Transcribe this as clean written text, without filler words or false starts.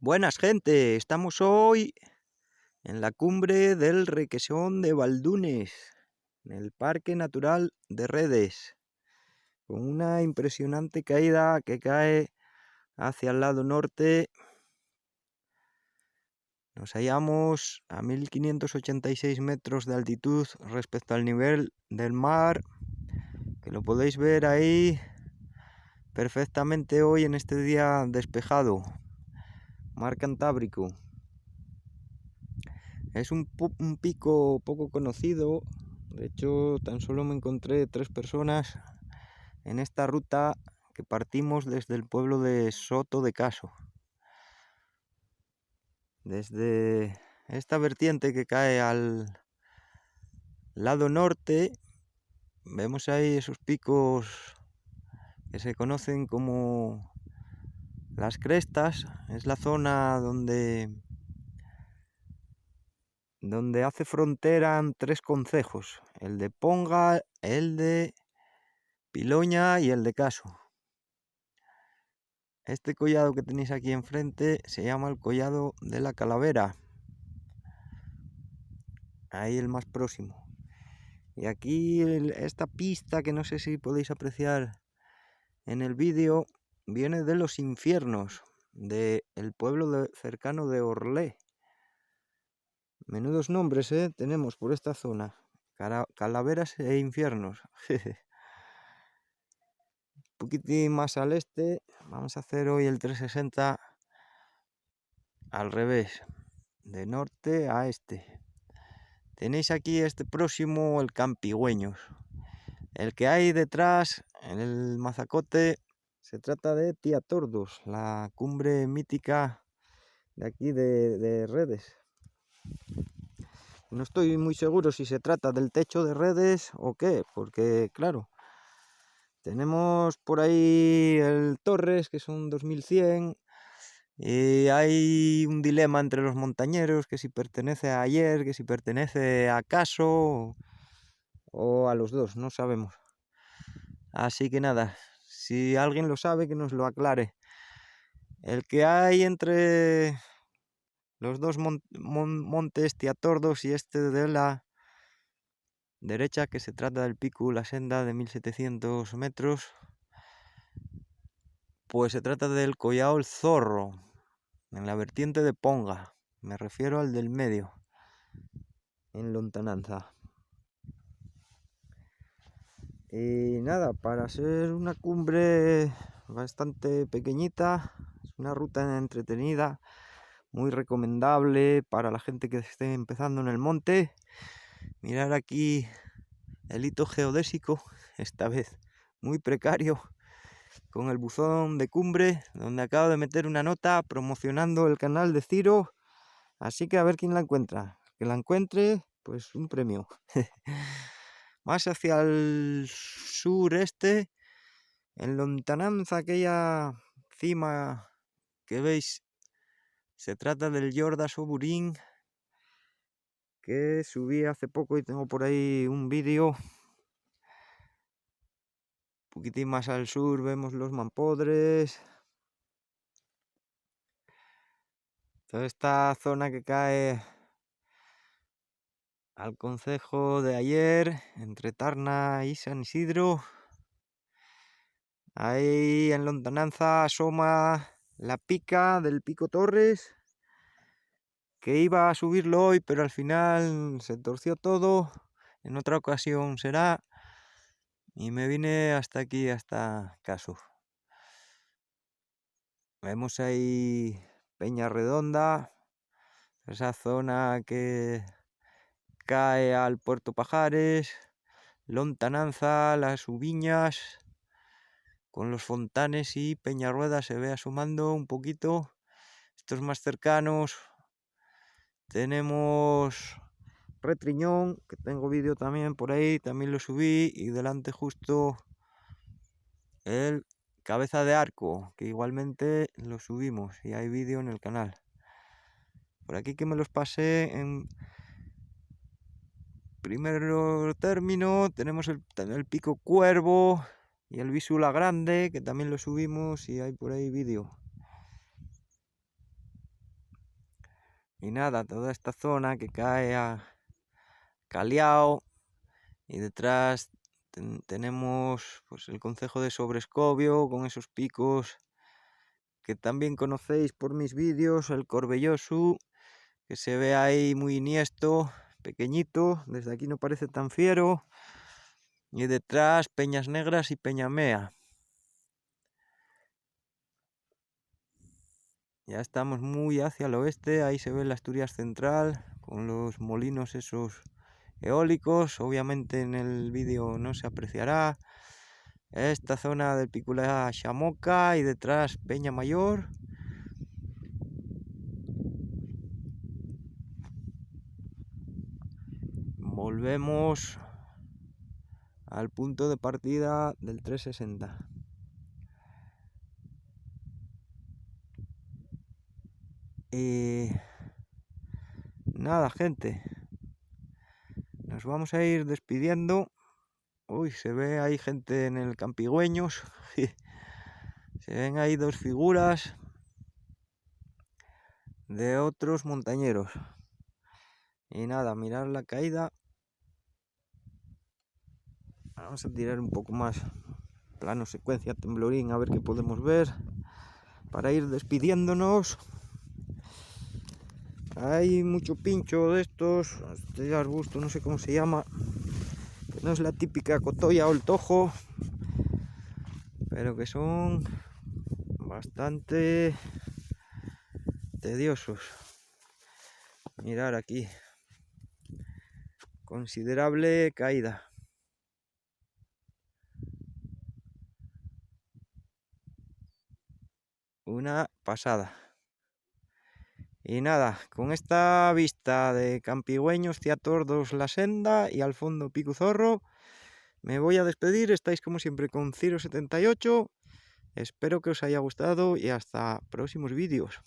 Buenas gente, estamos hoy en la cumbre del Requesón de Baldunes, en el Parque Natural de Redes, con una impresionante caída que cae hacia el lado norte. Nos hallamos a 1586 metros de altitud respecto al nivel del mar, que lo podéis ver ahí perfectamente hoy en este día despejado, mar Cantábrico. Es un pico poco conocido. De hecho, tan solo me encontré 3 personas en esta ruta que partimos desde el pueblo de Soto de Caso. Desde esta vertiente que cae al lado norte, vemos ahí esos picos que se conocen como las crestas. Es la zona donde hace frontera 3 concejos: el de Ponga, el de Piloña y el de Caso. Este collado que tenéis aquí enfrente se llama el Collado de la Calavera, ahí el más próximo. Y aquí esta pista, que no sé si podéis apreciar en el vídeo, viene de los infiernos, del pueblo cercano de Orlé. Menudos nombres tenemos por esta zona: calaveras e infiernos. Un poquitín más al este, vamos a hacer hoy el 360 al revés, de norte a este. Tenéis aquí este próximo, el Campigüeños. El que hay detrás, en el mazacote, se trata de Tía Tordos, la cumbre mítica de aquí de Redes. No estoy muy seguro si se trata del techo de Redes o qué, porque claro, tenemos por ahí el Torres, que son 2100, y hay un dilema entre los montañeros, que si pertenece a Ayer, que si pertenece a Caso o a los dos, no sabemos. Así que nada, si alguien lo sabe, que nos lo aclare. El que hay entre los dos montes Tiatordos y este de la derecha, que se trata del Pico La Senda de 1700 metros, pues se trata del Collao El Zorro, en la vertiente de Ponga. Me refiero al del medio, en lontananza. Y nada, para ser una cumbre bastante pequeñita, es una ruta entretenida, muy recomendable para la gente que esté empezando en el monte. Mirar aquí el hito geodésico, esta vez muy precario, con el buzón de cumbre, donde acabo de meter una nota promocionando el canal de Ciro. Así que a ver quién la encuentra. Que la encuentre, pues un premio. Más hacia el sureste, en lontananza, aquella cima que veis, se trata del Jordas Oburín, que subí hace poco y tengo por ahí un vídeo. Un poquitín más al sur vemos los Mampodres. Toda esta zona que cae al concejo de Ayer, entre Tarna y San Isidro. Ahí en lontananza asoma la pica del Pico Torres, que iba a subirlo hoy, pero al final se torció todo. En otra ocasión será. Y me vine hasta aquí, hasta Caso. Vemos ahí Peña Redonda, esa zona que cae al Puerto Pajares, lontananza, las Ubiñas, con los Fontanes y Peñarrueda se ve asomando un poquito. Estos más cercanos tenemos Retriñón, que tengo vídeo también por ahí, también lo subí, y delante justo el Cabeza de Arco, que igualmente lo subimos y hay vídeo en el canal. Por aquí, que me los pasé en primer término, tenemos el Pico Cuervo y el Vísula Grande, que también lo subimos y hay por ahí vídeo. Y nada, toda esta zona que cae a Caliao, y detrás tenemos pues el concejo de Sobrescobio con esos picos que también conocéis por mis vídeos, el Corbellosu, que se ve ahí muy iniesto, pequeñito, desde aquí no parece tan fiero, y detrás Peñas Negras y Peñamea. Ya estamos muy hacia el oeste, ahí se ve la Asturias Central, con los molinos esos eólicos, obviamente en el vídeo no se apreciará. Esta zona del pico la Xamoca y detrás Peña Mayor. Volvemos al punto de partida del 360. Y nada, gente, nos vamos a ir despidiendo. Uy, se ve ahí gente en el Campigüeños. Se ven ahí dos figuras de otros montañeros. Y nada, mirar la caída. Vamos a tirar un poco más plano secuencia temblorín a ver qué podemos ver para ir despidiéndonos. Hay mucho pincho de estos, este arbusto no sé cómo se llama, que no es la típica cotoya o el tojo, pero que son bastante tediosos. Mirar aquí, considerable caída. Una pasada. Y nada, con esta vista de Campigüeños, Ciatordos, La Senda y al fondo Pico Zorro, me voy a despedir. Estáis como siempre con Ciro78. Espero que os haya gustado y hasta próximos vídeos.